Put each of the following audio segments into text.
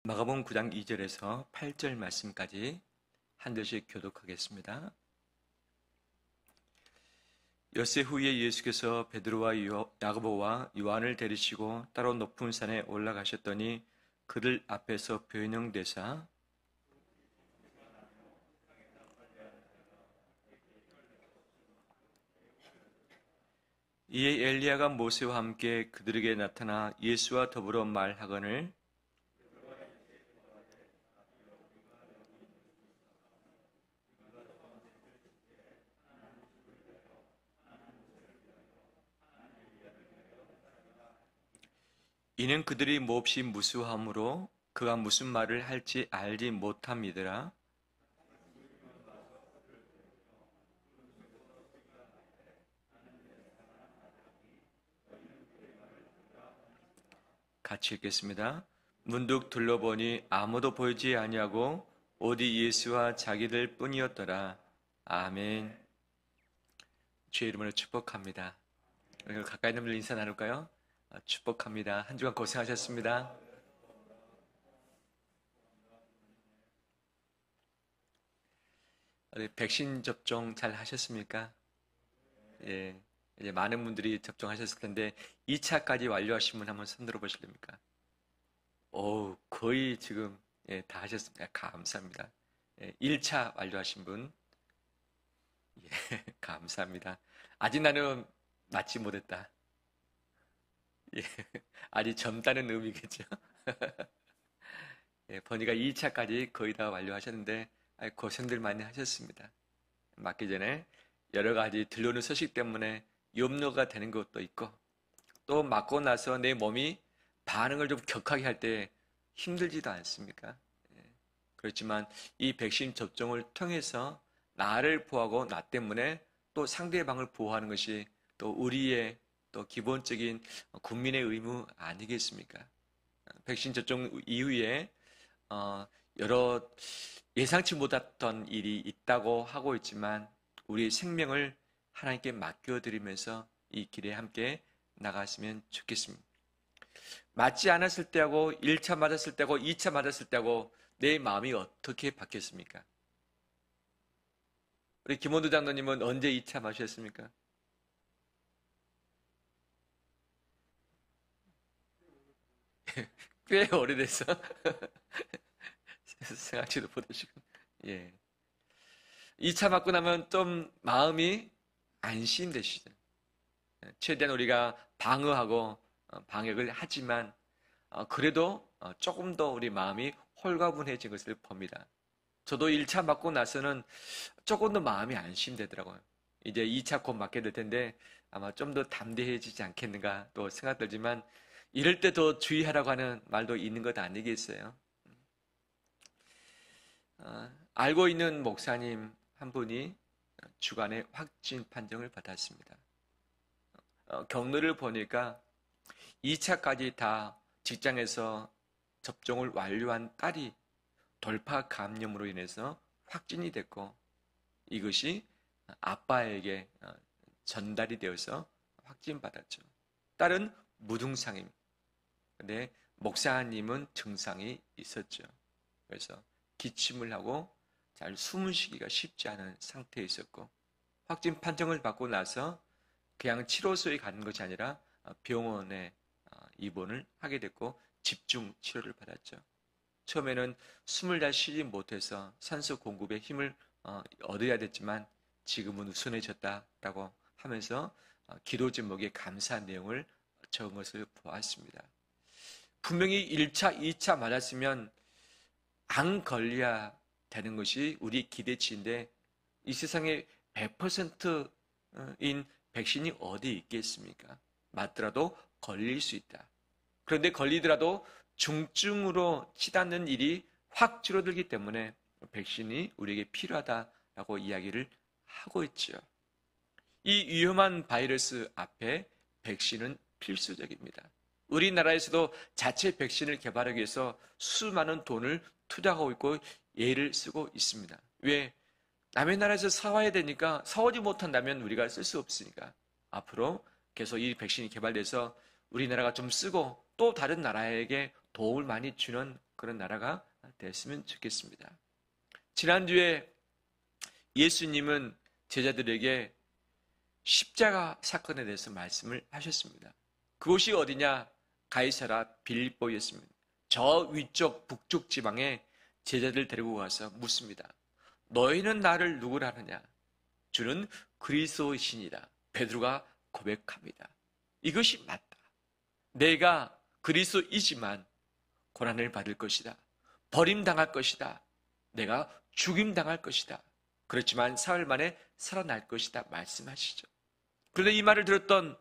마가복음 9장 2절에서 8절 말씀까지 한 절씩 교독하겠습니다. 엿새 후에 예수께서 베드로와 야고보와 요한을 데리시고 따로 높은 산에 올라가셨더니 그들 앞에서 변형되사 이에 엘리야가 모세와 함께 그들에게 나타나 예수와 더불어 말하거늘 이는 그들이 몹시 무수함으로 그가 무슨 말을 할지 알지 못함이더라. 같이 읽겠습니다. 문득 둘러보니 아무도 보이지 아니하고 오직 예수와 자기들 뿐이었더라. 아멘. 주의 이름으로 축복합니다. 가까이 있는 분들 인사 나눌까요? 축복합니다. 한 주간 고생하셨습니다. 백신 접종 잘 하셨습니까? 예, 이제 많은 분들이 접종하셨을 텐데 2차까지 완료하신 분 한번 손 들어 보실랍니까? 거의 지금 다 하셨습니다. 감사합니다. 1차 완료하신 분 감사합니다. 아직 나는 맞지 못했다. 아직 젊다는 의미겠죠. 보니까 2차까지 거의 다 완료하셨는데 고생들 많이 하셨습니다. 맞기 전에 여러 가지 들려오는 소식 때문에 염려가 되는 것도 있고 또 맞고 나서 내 몸이 반응을 좀 격하게 할 때 힘들지도 않습니까? 그렇지만 이 백신 접종을 통해서 나를 보호하고 나 때문에 또 상대방을 보호하는 것이 또 우리의 또 기본적인 국민의 의무 아니겠습니까? 백신 접종 이후에 여러 예상치 못했던 일이 있다고 하고 있지만 우리의 생명을 하나님께 맡겨드리면서 이 길에 함께 나갔으면 좋겠습니다. 맞지 않았을 때하고 1차 맞았을 때하고 2차 맞았을 때하고 내 마음이 어떻게 바뀌었습니까? 우리 김원두 장로님은 언제 2차 맞으셨습니까? 꽤 오래돼서 생각지도 못하시고 2차 맞고 나면 좀 마음이 안심되시죠. 최대한 우리가 방어하고 방역을 하지만 그래도 조금 더 우리 마음이 홀가분해진 것을 봅니다. 저도 1차 맞고 나서는 조금 더 마음이 안심되더라고요. 이제 2차 곧 맞게 될 텐데 아마 좀 더 담대해지지 않겠는가 또 생각 들지만 이럴 때 더 주의하라고 하는 말도 있는 것 아니겠어요? 알고 있는 목사님 한 분이 주간에 확진 판정을 받았습니다. 경로를 보니까 2차까지 다 직장에서 접종을 완료한 딸이 돌파 감염으로 인해서 확진이 됐고 이것이 아빠에게 전달이 되어서 확진받았죠. 딸은 무증상입니다. 근데 목사님은 증상이 있었죠. 그래서 기침을 하고 잘 숨을 쉬기가 쉽지 않은 상태에 있었고 확진 판정을 받고 나서 그냥 치료소에 가는 것이 아니라 병원에 입원을 하게 됐고 집중 치료를 받았죠. 처음에는 숨을 잘 쉬지 못해서 산소 공급에 힘을 얻어야 됐지만 지금은 우선해졌다라고 하면서 기도 제목에 감사한 내용을 적은 것을 보았습니다. 분명히 1차, 2차 맞았으면 안 걸려야 되는 것이 우리 기대치인데 이 세상에 100%인 백신이 어디 있겠습니까? 맞더라도 걸릴 수 있다. 그런데 걸리더라도 중증으로 치닫는 일이 확 줄어들기 때문에 백신이 우리에게 필요하다라고 이야기를 하고 있죠. 이 위험한 바이러스 앞에 백신은 필수적입니다. 우리나라에서도 자체 백신을 개발하기 위해서 수많은 돈을 투자하고 있고 예를 쓰고 있습니다. 왜? 남의 나라에서 사와야 되니까 사오지 못한다면 우리가 쓸 수 없으니까 앞으로 계속 이 백신이 개발돼서 우리나라가 좀 쓰고 또 다른 나라에게 도움을 많이 주는 그런 나라가 됐으면 좋겠습니다. 지난주에 예수님은 제자들에게 십자가 사건에 대해서 말씀을 하셨습니다. 그곳이 어디냐? 가이사라 빌립보였습니다. 저 위쪽 북쪽 지방에 제자들 데리고 가서 묻습니다. 너희는 나를 누구라 하느냐? 주는 그리스도이시니라. 베드로가 고백합니다. 이것이 맞다. 내가 그리스도이지만 고난을 받을 것이다. 버림당할 것이다. 내가 죽임당할 것이다. 그렇지만 사흘 만에 살아날 것이다 말씀하시죠. 그런데 이 말을 들었던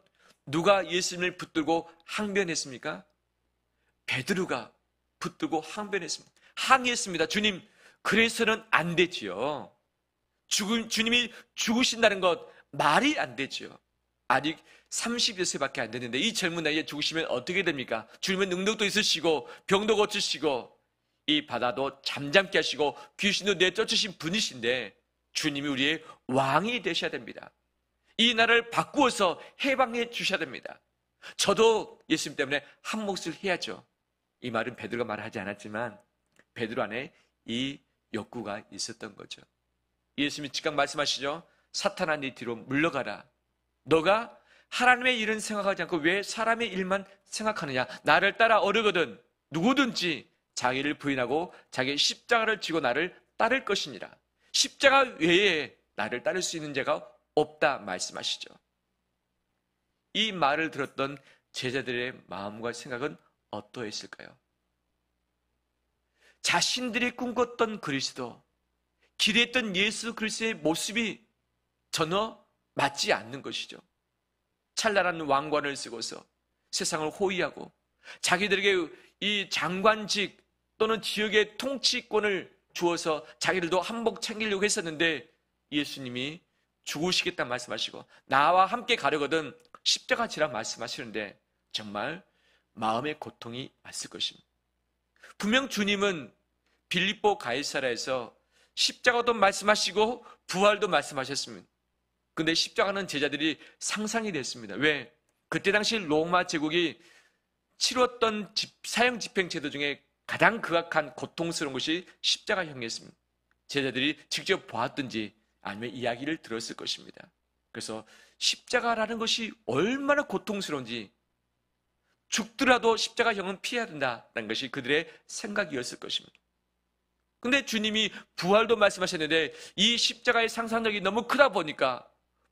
누가 예수님을 붙들고 항변했습니까? 베드로가 붙들고 항변했습니다. 항의했습니다. 주님, 그래서는 안 되지요. 주님이 죽으신다는 것 말이 안 되지요. 아직 30여세밖에 안 됐는데 이 젊은 나이에 죽으시면 어떻게 됩니까? 주님은 능력도 있으시고 병도 고치시고 이 바다도 잠잠게 하시고 귀신도 내쫓으신 분이신데 주님이 우리의 왕이 되셔야 됩니다. 이 나라를 바꾸어서 해방해 주셔야 됩니다. 저도 예수님 때문에 한 몫을 해야죠. 이 말은 베드로가 말하지 않았지만 베드로 안에 이 욕구가 있었던 거죠. 예수님이 즉각 말씀하시죠. 사탄아, 네 뒤로 물러가라. 너가 하나님의 일은 생각하지 않고 왜 사람의 일만 생각하느냐. 나를 따라 오르거든 누구든지 자기를 부인하고 자기의 십자가를 지고 나를 따를 것이니라. 십자가 외에 나를 따를 수 있는 자가 없다 말씀하시죠. 이 말을 들었던 제자들의 마음과 생각은 어떠했을까요? 자신들이 꿈꿨던 그리스도, 기대했던 예수 그리스도의 모습이 전혀 맞지 않는 것이죠. 찬란한 왕관을 쓰고서 세상을 호위하고 자기들에게 이 장관직 또는 지역의 통치권을 주어서 자기들도 한몫 챙기려고 했었는데 예수님이 죽으시겠다 말씀하시고 나와 함께 가려거든 십자가 지라 말씀하시는데 정말 마음의 고통이 왔을 것입니다. 분명 주님은 빌립보 가이사라에서 십자가도 말씀하시고 부활도 말씀하셨습니다. 그런데 십자가는 제자들이 상상이 됐습니다. 왜? 그때 당시 로마 제국이 치렀던 사형 집행 제도 중에 가장 극악한 고통스러운 것이 십자가형이었습니다. 제자들이 직접 보았든지 아니면 이야기를 들었을 것입니다. 그래서 십자가라는 것이 얼마나 고통스러운지 죽더라도 십자가형은 피해야 된다는 것이 그들의 생각이었을 것입니다. 근데 주님이 부활도 말씀하셨는데 이 십자가의 상상력이 너무 크다 보니까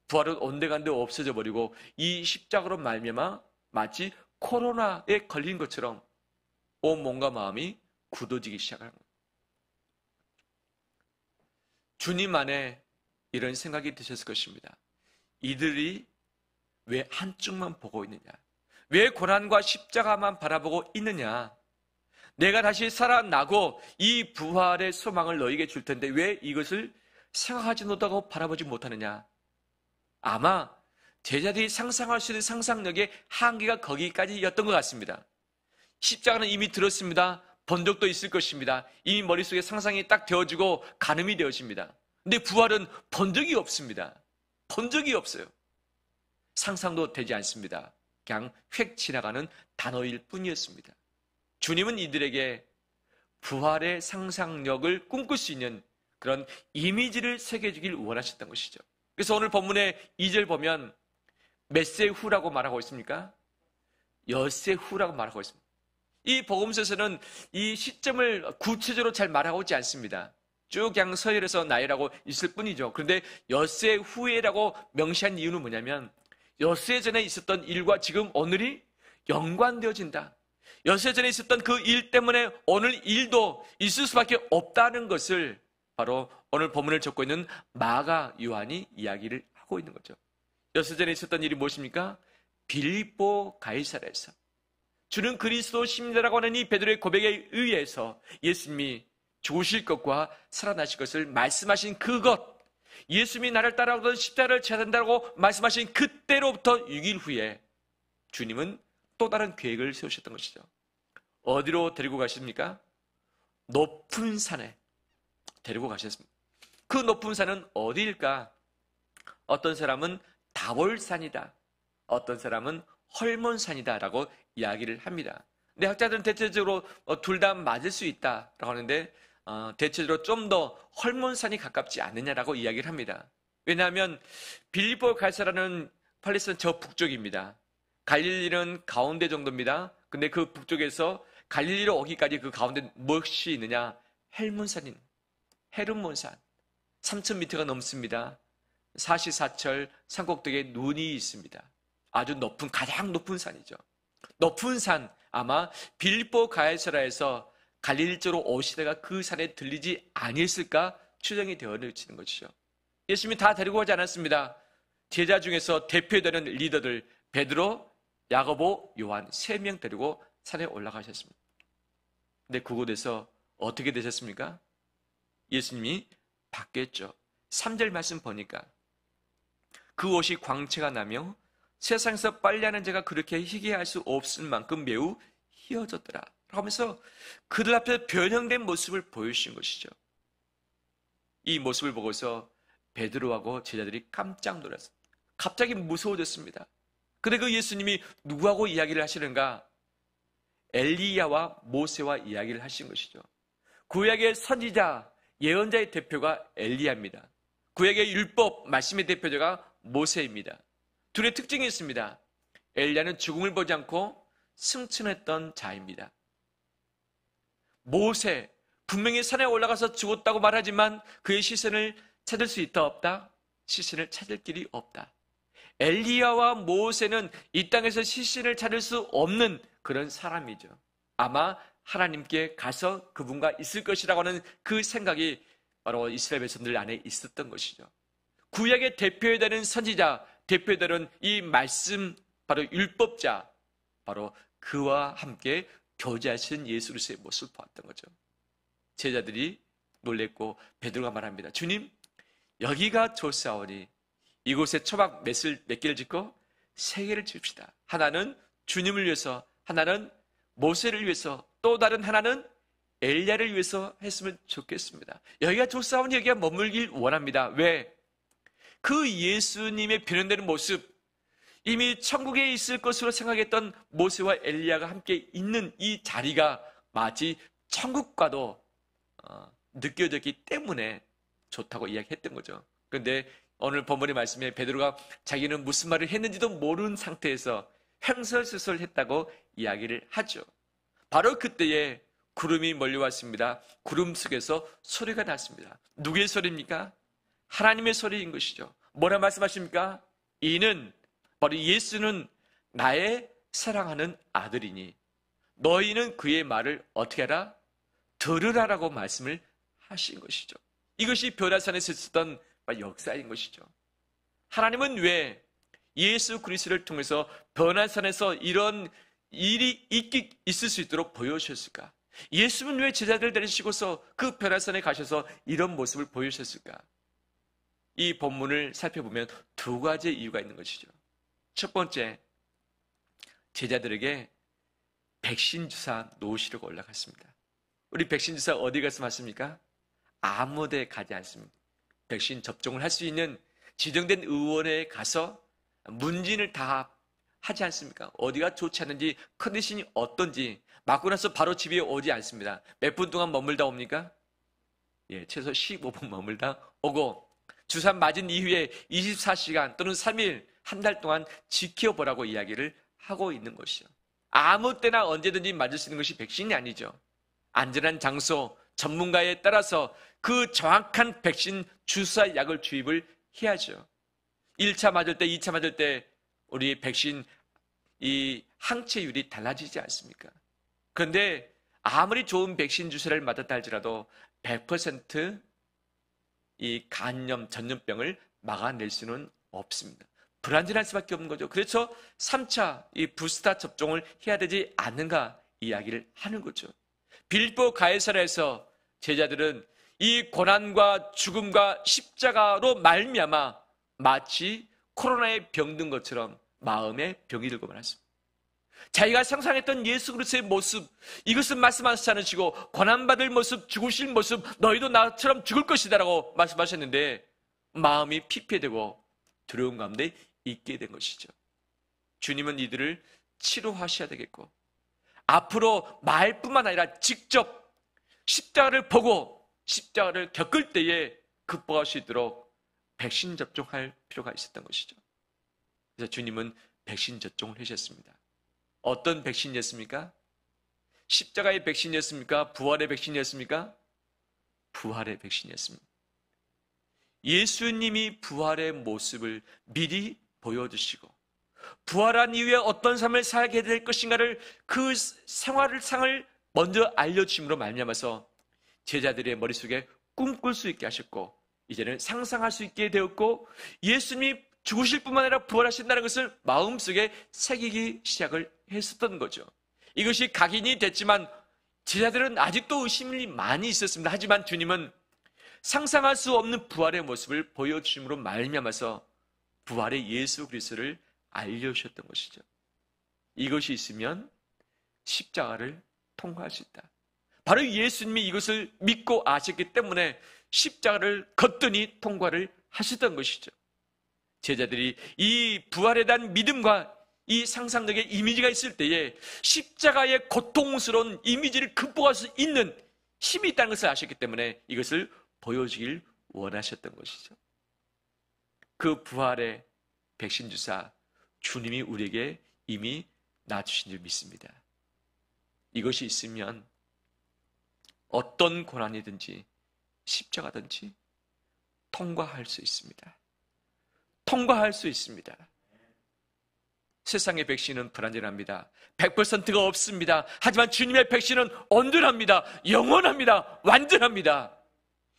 부활은 온데간데 없어져 버리고 이 십자가로 말미암아 마치 코로나에 걸린 것처럼 온 몸과 마음이 굳어지기 시작하는 거예요. 주님 안에 이런 생각이 드셨을 것입니다. 이들이 왜 한쪽만 보고 있느냐? 왜 고난과 십자가만 바라보고 있느냐? 내가 다시 살아나고 이 부활의 소망을 너에게 줄 텐데 왜 이것을 생각하지 못하고 바라보지 못하느냐? 아마 제자들이 상상할 수 있는 상상력의 한계가 거기까지였던 것 같습니다. 십자가는 이미 들었습니다. 본 적도 있을 것입니다. 이미 머릿속에 상상이 딱 되어지고 가늠이 되어집니다. 근데 부활은 본 적이 없습니다. 본 적이 없어요. 상상도 되지 않습니다. 그냥 휙 지나가는 단어일 뿐이었습니다. 주님은 이들에게 부활의 상상력을 꿈꿀 수 있는 그런 이미지를 새겨주길 원하셨던 것이죠. 그래서 오늘 본문의 2절 보면 몇 세 후라고 말하고 있습니까? 엿새 후라고 말하고 있습니다. 이 복음서에서는 이 시점을 구체적으로 잘 말하고 있지 않습니다. 쭉 그냥 서열해서 나이라고 있을 뿐이죠. 그런데 엿새 후에라고 명시한 이유는 뭐냐면 엿새 전에 있었던 일과 지금 오늘이 연관되어진다. 엿새 전에 있었던 그 일 때문에 오늘 일도 있을 수밖에 없다는 것을 바로 오늘 본문을 적고 있는 마가 요한이 이야기를 하고 있는 거죠. 엿새 전에 있었던 일이 무엇입니까? 빌립보 가이사라에서 주는 그리스도십니다라고 하는 이 베드로의 고백에 의해서 예수님이 죽으실 것과 살아나실 것을 말씀하신 그것, 예수님이 나를 따라오던 십자가를 져야 된다고 말씀하신 그때로부터 6일 후에 주님은 또 다른 계획을 세우셨던 것이죠. 어디로 데리고 가십니까? 높은 산에 데리고 가셨습니다. 그 높은 산은 어디일까? 어떤 사람은 다볼산이다. 어떤 사람은 헐몬산이다 라고 이야기를 합니다. 근데 학자들은 대체적으로 둘 다 맞을 수 있다라고 하는데 대체적으로 좀 더 헐몬산이 가깝지 않느냐라고 이야기를 합니다. 왜냐하면 빌립보 가이사라는 팔레스타인 저 북쪽입니다. 갈릴리는 가운데 정도입니다. 근데 그 북쪽에서 갈릴리로 오기까지 그 가운데 무엇이 있느냐? 헤르몬산 3,000m가 넘습니다. 사시사철 산꼭대기에 눈이 있습니다. 아주 높은, 가장 높은 산이죠. 높은 산, 아마 빌립보 가이사라에서 갈릴리 쪽으로 오시다가 그 산에 들리지 아니했을까 추정이 되어지는 것이죠. 예수님이 다 데리고 가지 않았습니다. 제자 중에서 대표되는 리더들 베드로, 야고보, 요한 3명 데리고 산에 올라가셨습니다. 근데 그곳에서 어떻게 되셨습니까? 예수님이 바뀌었죠. 3절 말씀 보니까 그 옷이 광채가 나며 세상에서 빨래하는 자가 그렇게 희귀할 수 없을 만큼 매우 희어졌더라 하면서 그들 앞에 변형된 모습을 보여주신 것이죠. 이 모습을 보고서 베드로하고 제자들이 깜짝 놀랐어요. 갑자기 무서워졌습니다. 근데 그 예수님이 누구하고 이야기를 하시는가? 엘리야와 모세와 이야기를 하신 것이죠. 구약의 선지자, 예언자의 대표가 엘리야입니다. 구약의 율법, 말씀의 대표자가 모세입니다. 둘의 특징이 있습니다. 엘리야는 죽음을 보지 않고 승천했던 자입니다. 모세, 분명히 산에 올라가서 죽었다고 말하지만 그의 시신을 찾을 수 있다 없다? 시신을 찾을 길이 없다. 엘리야와 모세는 이 땅에서 시신을 찾을 수 없는 그런 사람이죠. 아마 하나님께 가서 그분과 있을 것이라고 하는 그 생각이 바로 이스라엘 백성들 안에 있었던 것이죠. 구약의 대표되는 선지자, 대표되는 이 말씀, 바로 율법자, 바로 그와 함께 교제하신 예수 그리스도의 모습을 보았던 거죠. 제자들이 놀랬고 베드로가 말합니다. 주님, 여기가 좋사오니 이곳에 초막 몇 개를 짓고 3개를 줍시다. 하나는 주님을 위해서, 하나는 모세를 위해서, 또 다른 하나는 엘리야를 위해서 했으면 좋겠습니다. 여기가 좋사오니 여기가 머물길 원합니다. 왜? 그 예수님의 변형되는 모습, 이미 천국에 있을 것으로 생각했던 모세와 엘리야가 함께 있는 이 자리가 마치 천국과도 느껴졌기 때문에 좋다고 이야기했던 거죠. 그런데 오늘 본문의 말씀에 베드로가 자기는 무슨 말을 했는지도 모르는 상태에서 횡설수설했다고 이야기를 하죠. 바로 그때에 구름이 몰려왔습니다. 구름 속에서 소리가 났습니다. 누구의 소리입니까? 하나님의 소리인 것이죠. 뭐라 말씀하십니까? 이는 바로 예수는 나의 사랑하는 아들이니 너희는 그의 말을 어떻게 하라? 들으라라고 말씀을 하신 것이죠. 이것이 변화산에서 있었던 역사인 것이죠. 하나님은 왜 예수 그리스도를 통해서 변화산에서 이런 일이 있을 수 있도록 보여주셨을까? 예수는 왜 제자들 데리시고서 그 변화산에 가셔서 이런 모습을 보여주셨을까? 이 본문을 살펴보면 2가지의 이유가 있는 것이죠. 첫 번째, 제자들에게 백신 주사 놓으시려고 올라갔습니다. 우리 백신 주사 어디 가서 맞습니까? 아무 데 가지 않습니다. 백신 접종을 할 수 있는 지정된 의원에 가서 문진을 다 하지 않습니까? 어디가 좋지 않은지, 컨디션이 어떤지 맞고 나서 바로 집에 오지 않습니다. 몇 분 동안 머물다 옵니까? 최소 15분 머물다 오고 주사 맞은 이후에 24시간 또는 3일, 한 달 동안 지켜보라고 이야기를 하고 있는 것이죠. 아무 때나 언제든지 맞을 수 있는 것이 백신이 아니죠. 안전한 장소, 전문가에 따라서 그 정확한 백신 주사 약을 주입을 해야죠. 1차 맞을 때, 2차 맞을 때 우리 백신 이 항체율이 달라지지 않습니까? 그런데 아무리 좋은 백신 주사를 맞았다 할지라도 100% 이 간염, 전염병을 막아낼 수는 없습니다. 불안전할 수밖에 없는 거죠. 그래서 3차 이 부스터 접종을 해야 되지 않는가 이야기를 하는 거죠. 빌립보 가이사라에서 제자들은 이 고난과 죽음과 십자가로 말미암아 마치 코로나에 병든 것처럼 마음에 병이 들고 말았습니다. 자기가 상상했던 예수 그리스도의 모습, 이것은 말씀하시지 않으시고 고난받을 모습, 죽으실 모습, 너희도 나처럼 죽을 것이다 라고 말씀하셨는데 마음이 피폐되고 두려운 가운데 있게 된 것이죠. 주님은 이들을 치료하셔야 되겠고 앞으로 말뿐만 아니라 직접 십자가를 보고 십자가를 겪을 때에 극복할 수 있도록 백신 접종할 필요가 있었던 것이죠. 그래서 주님은 백신 접종을 하셨습니다. 어떤 백신이었습니까? 십자가의 백신이었습니까? 부활의 백신이었습니까? 부활의 백신이었습니다. 예수님이 부활의 모습을 미리 보여주시고 부활한 이후에 어떤 삶을 살게 될 것인가를 그 생활상을 먼저 알려주심으로 말미암아서 제자들의 머릿속에 꿈꿀 수 있게 하셨고 이제는 상상할 수 있게 되었고 예수님이 죽으실 뿐만 아니라 부활하신다는 것을 마음속에 새기기 시작을 했었던 거죠. 이것이 각인이 됐지만 제자들은 아직도 의심이 많이 있었습니다. 하지만 주님은 상상할 수 없는 부활의 모습을 보여주심으로 말미암아서 부활의 예수 그리스도를 알려주셨던 것이죠. 이것이 있으면 십자가를 통과할 수 있다. 바로 예수님이 이것을 믿고 아셨기 때문에 십자가를 걷더니 통과를 하셨던 것이죠. 제자들이 이 부활에 대한 믿음과 이 상상력의 이미지가 있을 때에 십자가의 고통스러운 이미지를 극복할 수 있는 힘이 있다는 것을 아셨기 때문에 이것을 보여주길 원하셨던 것이죠. 그 부활의 백신 주사 주님이 우리에게 이미 놔주신 줄 믿습니다. 이것이 있으면 어떤 고난이든지 십자가든지 통과할 수 있습니다. 통과할 수 있습니다. 세상의 백신은 불완전합니다. 100%가 없습니다. 하지만 주님의 백신은 온전합니다. 영원합니다. 완전합니다.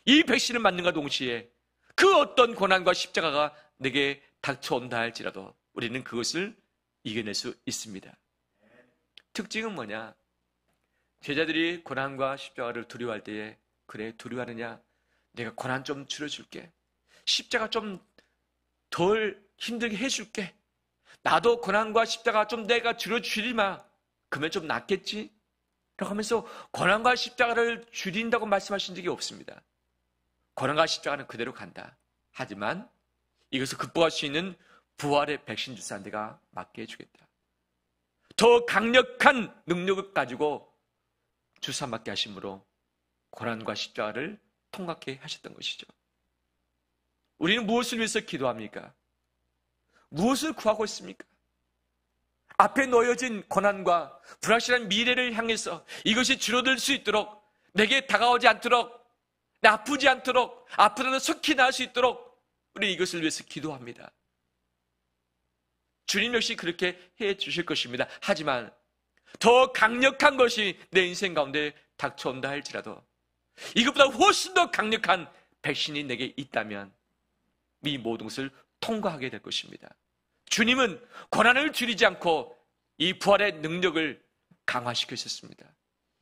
이 백신을 맞는과 동시에 그 어떤 고난과 십자가가 내게 닥쳐온다 할지라도 우리는 그것을 이겨낼 수 있습니다. 특징은 뭐냐? 제자들이 고난과 십자가를 두려워할 때에 그래 두려워하느냐? 내가 고난 좀 줄여줄게. 십자가 좀 덜 힘들게 해줄게. 나도 고난과 십자가 좀 내가 줄여주리마. 그러면 좀 낫겠지? 라고 하면서 고난과 십자가를 줄인다고 말씀하신 적이 없습니다. 고난과 십자가는 그대로 간다. 하지만 이것을 극복할 수 있는 부활의 백신 주사 내가 맞게 해주겠다. 더 강력한 능력을 가지고 주사 맞게 하심으로 고난과 십자가를 통과하게 하셨던 것이죠. 우리는 무엇을 위해서 기도합니까? 무엇을 구하고 있습니까? 앞에 놓여진 고난과 불확실한 미래를 향해서 이것이 줄어들 수 있도록 내게 다가오지 않도록 아프지 않도록 아프다는 속히 나을 수 있도록 우리 이것을 위해서 기도합니다. 주님 역시 그렇게 해 주실 것입니다. 하지만 더 강력한 것이 내 인생 가운데 닥쳐온다 할지라도 이것보다 훨씬 더 강력한 백신이 내게 있다면 이 모든 것을 통과하게 될 것입니다. 주님은 고난을 줄이지 않고 이 부활의 능력을 강화시키셨습니다.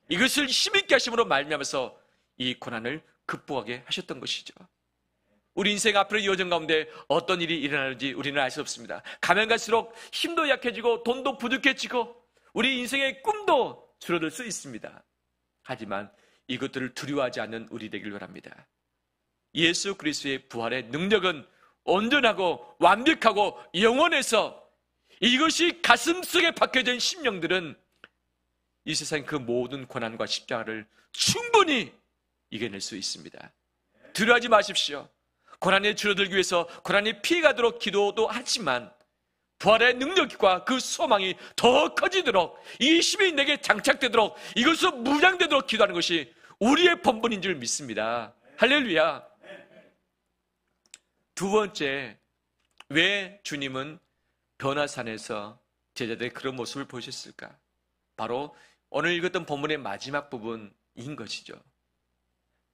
이것을 힘있게 하심으로 말미암아서 이 고난을 극복하게 하셨던 것이죠. 우리 인생 앞으로 이어진 가운데 어떤 일이 일어나는지 우리는 알 수 없습니다. 가면 갈수록 힘도 약해지고 돈도 부족해지고 우리 인생의 꿈도 줄어들 수 있습니다. 하지만 이것들을 두려워하지 않는 우리 되길 바랍니다. 예수 그리스도의 부활의 능력은 온전하고 완벽하고 영원해서 이것이 가슴속에 박혀진 심령들은 이 세상 그 모든 고난과 십자가를 충분히 이겨낼 수 있습니다. 두려워하지 마십시오. 고난이 줄어들기 위해서 고난이 피해가도록 기도도 하지만 부활의 능력과 그 소망이 더 커지도록 이 힘이 내게 장착되도록 이것으로 무장되도록 기도하는 것이 우리의 본분인 줄 믿습니다. 할렐루야. 두 번째, 왜 주님은 변화산에서 제자들의 그런 모습을 보셨을까? 바로 오늘 읽었던 본문의 마지막 부분인 것이죠.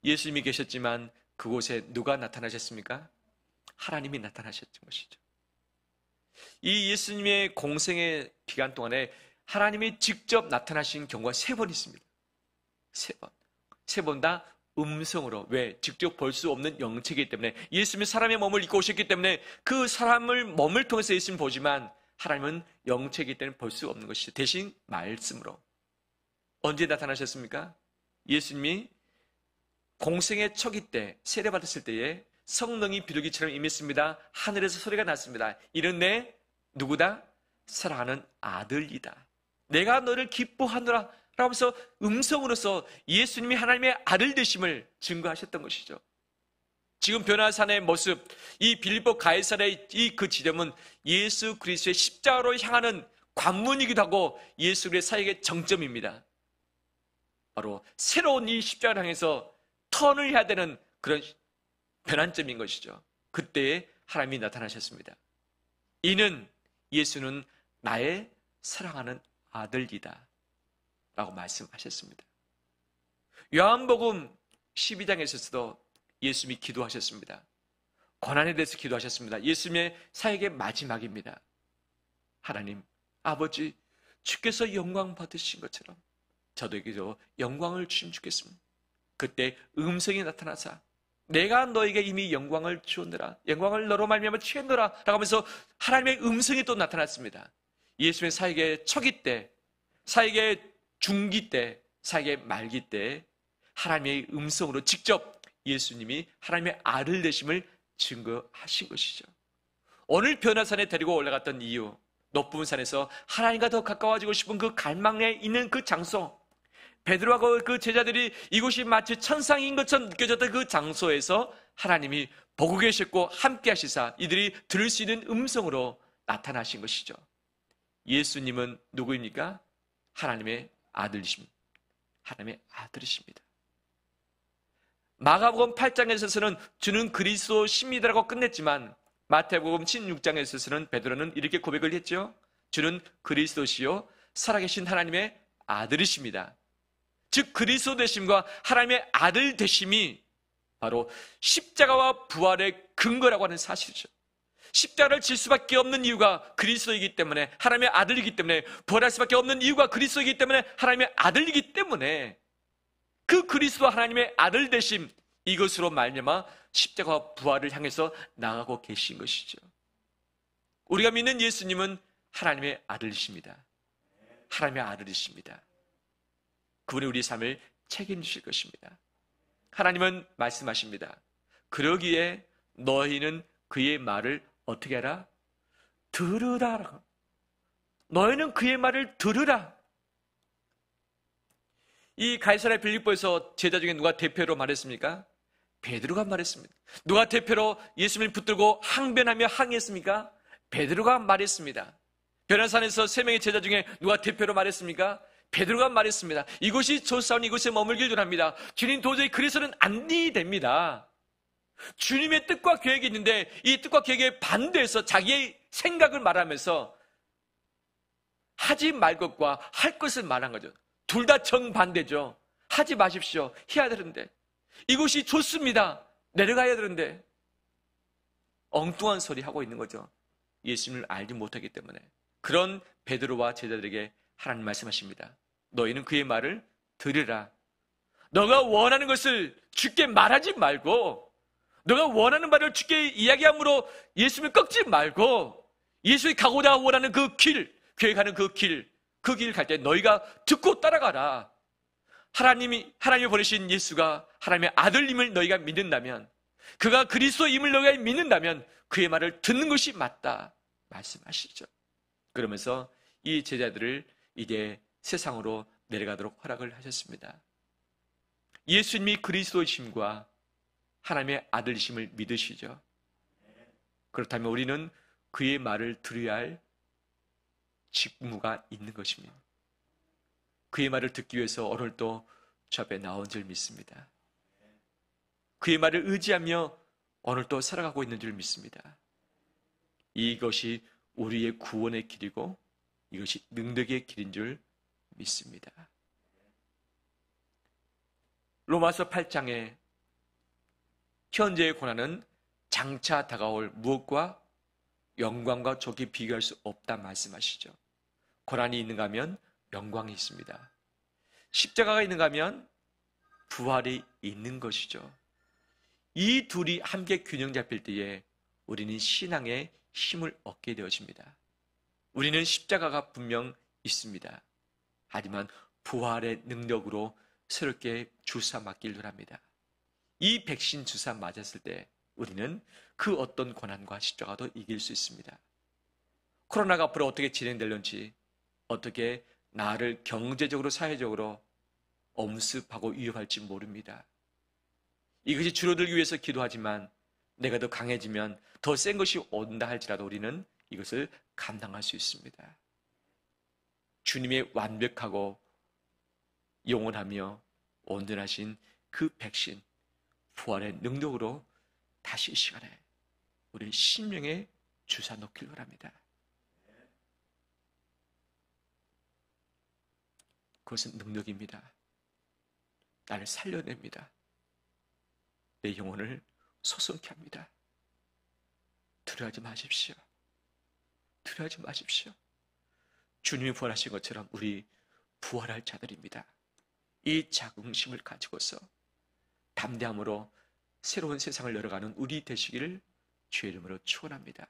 예수님이 계셨지만 그곳에 누가 나타나셨습니까? 하나님이 나타나셨던 것이죠. 이 예수님의 공생의 기간 동안에 하나님이 직접 나타나신 경우가 3번 있습니다. 3번. 3번 다 음성으로. 왜? 직접 볼 수 없는 영체이기 때문에 예수님이 사람의 몸을 입고 오셨기 때문에 그 사람을 몸을 통해서 예수님 보지만 하나님은 영체이기 때문에 볼 수 없는 것이죠. 대신 말씀으로. 언제 나타나셨습니까? 예수님이 공생의 초기 때 세례받았을 때에 성령이 비둘기처럼 임했습니다. 하늘에서 소리가 났습니다. 이는 내 누구다? 사랑하는 아들이다. 내가 너를 기뻐하노라 라면서 음성으로서 예수님이 하나님의 아들 되심을 증거하셨던 것이죠. 지금 변화산의 모습, 이 빌립보 가이사랴의 그 지점은 예수 그리스도의 십자가로 향하는 관문이기도 하고 예수 그리스도의 사역의 정점입니다. 바로 새로운 이 십자가를 향해서 턴을 해야 되는 그런 변환점인 것이죠. 그때에 하나님이 나타나셨습니다. 이는 예수는 나의 사랑하는 아들이다 라고 말씀하셨습니다. 요한복음 12장에서도 예수님이 기도하셨습니다. 고난에 대해서 기도하셨습니다. 예수님의 사역의 마지막입니다. 하나님 아버지, 주께서 영광 받으신 것처럼 저도에게도 영광을 주시면 좋겠습니다. 그때 음성이 나타나사 내가 너에게 이미 영광을 주었노라, 영광을 너로 말미암아 취했노라 라고 하면서 하나님의 음성이 또 나타났습니다. 예수님의 사역의 초기 때, 사역의 중기 때, 사역의 말기 때 하나님의 음성으로 직접 예수님이 하나님의 아들 되심을 증거하신 것이죠. 오늘 변화산에 데리고 올라갔던 이유, 높은 산에서 하나님과 더 가까워지고 싶은 그 갈망에 있는 그 장소, 베드로하고 그 제자들이 이곳이 마치 천상인 것처럼 느껴졌던 그 장소에서 하나님이 보고 계셨고 함께 하시사 이들이 들을 수 있는 음성으로 나타나신 것이죠. 예수님은 누구입니까? 하나님의 아들이십니다. 하나님의 아들이십니다. 마가복음 8장에서는 주는 그리스도십니다라고 끝냈지만 마태복음 16장에서는 베드로는 이렇게 고백을 했죠. 주는 그리스도시요 살아계신 하나님의 아들이십니다. 즉 그리스도 되심과 하나님의 아들 되심이 바로 십자가와 부활의 근거라고 하는 사실이죠. 십자가를 질 수밖에 없는 이유가 그리스도이기 때문에, 하나님의 아들이기 때문에, 부활할 수밖에 없는 이유가 그리스도이기 때문에, 하나님의 아들이기 때문에 그 그리스도 하나님의 아들 되심, 이것으로 말미암아 십자가와 부활을 향해서 나아가고 계신 것이죠. 우리가 믿는 예수님은 하나님의 아들이십니다. 하나님의 아들이십니다. 그분이 우리 삶을 책임지실 것입니다. 하나님은 말씀하십니다. 그러기에 너희는 그의 말을 어떻게 하라? 들으라. 너희는 그의 말을 들으라. 이 가이사랴 빌립보에서 제자 중에 누가 대표로 말했습니까? 베드로가 말했습니다. 누가 대표로 예수님을 붙들고 항변하며 항의했습니까? 베드로가 말했습니다. 변화산에서 세 명의 제자 중에 누가 대표로 말했습니까? 베드로가 말했습니다. 이곳이 좋사오니 이곳에 머물길 원합니다. 주님 도저히 그래서는 안 됩니다. 주님의 뜻과 계획이 있는데 이 뜻과 계획에 반대해서 자기의 생각을 말하면서 하지 말 것과 할 것을 말한 거죠. 둘 다 정반대죠. 하지 마십시오. 해야 되는데. 이곳이 좋습니다. 내려가야 되는데. 엉뚱한 소리 하고 있는 거죠. 예수님을 알지 못하기 때문에. 그런 베드로와 제자들에게 하나님 말씀하십니다. 너희는 그의 말을 들으라. 너가 원하는 것을 주께 말하지 말고, 너가 원하는 말을 주께 이야기함으로 예수님을 꺾지 말고, 예수의 가고자 원하는 그 길, 계획하는 그 길 갈 때 너희가 듣고 따라가라. 하나님이 보내신 예수가 하나님의 아들임을 너희가 믿는다면, 그가 그리스도임을 너희가 믿는다면 그의 말을 듣는 것이 맞다 말씀하시죠. 그러면서 이 제자들을 이제 세상으로 내려가도록 허락을 하셨습니다. 예수님이 그리스도이심과 하나님의 아들이심을 믿으시죠. 그렇다면 우리는 그의 말을 들어야 할 직무가 있는 것입니다. 그의 말을 듣기 위해서 오늘도 저 앞에 나온 줄 믿습니다. 그의 말을 의지하며 오늘도 살아가고 있는 줄 믿습니다. 이것이 우리의 구원의 길이고 이것이 능력의 길인 줄 믿습니다. 로마서 8장에 현재의 고난은 장차 다가올 무엇과 영광과 좋게 비교할 수 없다 말씀하시죠. 고난이 있는가 하면 영광이 있습니다. 십자가가 있는가 하면 부활이 있는 것이죠. 이 둘이 함께 균형 잡힐 때에 우리는 신앙의 힘을 얻게 되어집니다. 우리는 십자가가 분명 있습니다. 하지만 부활의 능력으로 새롭게 주사 맞기를 합니다. 이 백신 주사 맞았을 때 우리는 그 어떤 고난과 십자가도 이길 수 있습니다. 코로나가 앞으로 어떻게 진행될는지, 어떻게 나를 경제적으로, 사회적으로 엄습하고 위협할지 모릅니다. 이것이 줄어들기 위해서 기도하지만 내가 더 강해지면 더 센 것이 온다 할지라도 우리는 이것을 감당할 수 있습니다. 주님의 완벽하고 영원하며 온전하신 그 백신, 부활의 능력으로 다시 이 시간에 우리 심령에 주사 놓길 바랍니다. 그것은 능력입니다. 나를 살려냅니다. 내 영혼을 소성케 합니다. 두려워하지 마십시오. 두려워하지 마십시오. 주님이 부활하신 것처럼 우리 부활할 자들입니다. 이 자긍심을 가지고서 담대함으로 새로운 세상을 열어가는 우리 되시기를 주의 이름으로 축원합니다.